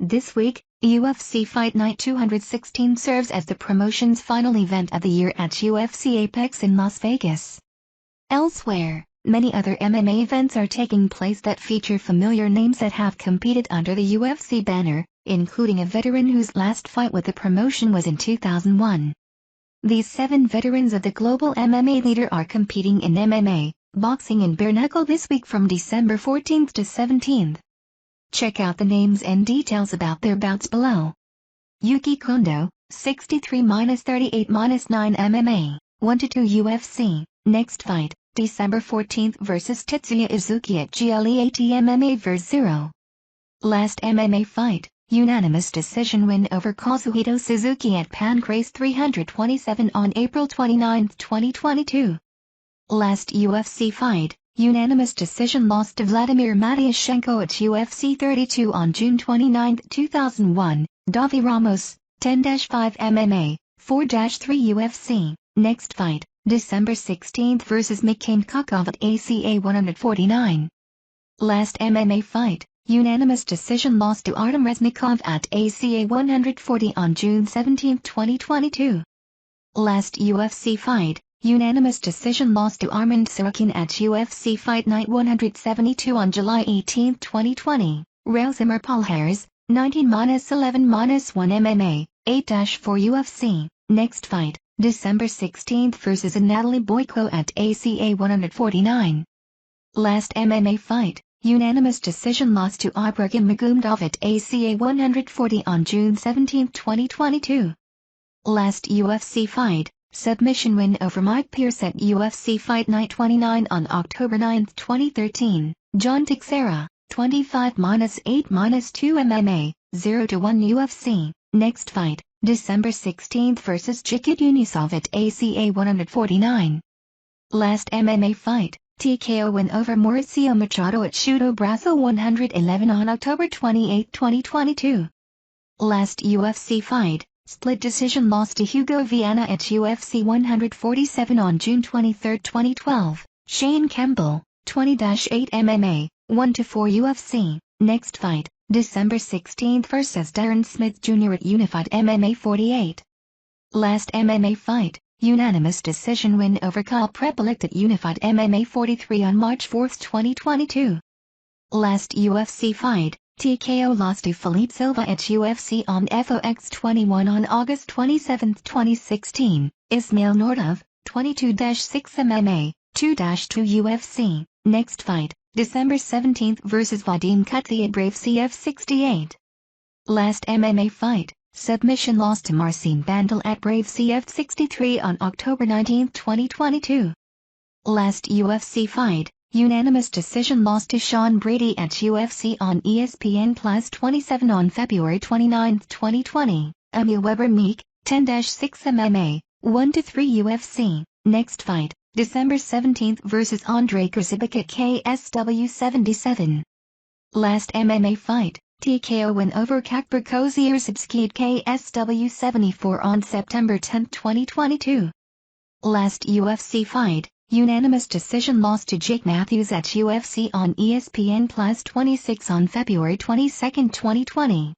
This week, UFC Fight Night 216 serves as the promotion's final event of the year at UFC Apex in Las Vegas. Elsewhere, many other MMA events are taking place that feature familiar names that have competed under the UFC banner, including a veteran whose last fight with the promotion was in 2001. These 7 veterans of the global MMA leader are competing in MMA, boxing and bare-knuckle this week from December 14th to 17th. Check out the names and details about their bouts below. Yuki Kondo, 63-38-9 MMA, 1-2 UFC, next fight, December 14th vs Tetsuya Izuchi at GLEAT MMA vs 0. Last MMA fight, unanimous decision win over Kazuhito Suzuki at Pancrase 327 on April 29, 2022. Last UFC fight, unanimous decision loss to Vladimir Matyushenko at UFC 32 on June 29, 2001, Davi Ramos, 10-5 MMA, 4-3 UFC, next fight, December 16 vs Mukhamed Kokov at ACA 149. Last MMA fight, unanimous decision loss to Resnikov at ACA 140 on June 17, 2022. Last UFC fight, unanimous decision loss to Arman Tsarukyan at UFC Fight Night 172 on July 18, 2020. Rausimar Palhares, 19-11-1 MMA, 8-4 UFC, next fight, December 16 vs Anatoly Boyko at ACA 149. Last MMA fight, unanimous decision loss to Ibrahim Magomedov at ACA 140 on June 17, 2022. Last UFC fight, submission win over Mike Pierce at UFC Fight Night 29 on October 9, 2013. John Teixeira, 25-8-2 MMA, 0-1 UFC, next fight, December 16 vs Jikit Unisov at ACA 149. Last MMA fight, TKO win over Mauricio Machado at Chute Brasil 111 on October 28, 2022. Last UFC fight, split decision loss to Hugo Viana at UFC 147 on June 23, 2012. Shane Campbell, 20-8 MMA, 1-4 UFC, next fight, December 16 vs Darren Smith Jr. at Unified MMA 48. Last MMA fight, unanimous decision win over Kyle Prepelic at Unified MMA 43 on March 4, 2022. Last UFC fight, TKO lost to Felipe Silva at UFC on FOX 21 on August 27, 2016. Ismail Nordov, 22-6 MMA, 2-2 UFC, next fight, December 17 vs Vadim Kutli at Brave CF 68. Last MMA fight, submission loss to Marcin Bandel at Brave CF 63 on October 19, 2022. Last UFC fight, unanimous decision loss to Sean Brady at UFC on ESPN Plus 27 on February 29, 2020. Emil Weber Meek, 10-6 MMA, 1-3 UFC, next fight, December 17 vs Andre Krzyzewski at KSW 77. Last MMA fight, TKO win over Kakber Koziersibski at KSW 74 on September 10, 2022. Last UFC fight, unanimous decision loss to Jake Matthews at UFC on ESPN Plus 26 on February 22, 2020.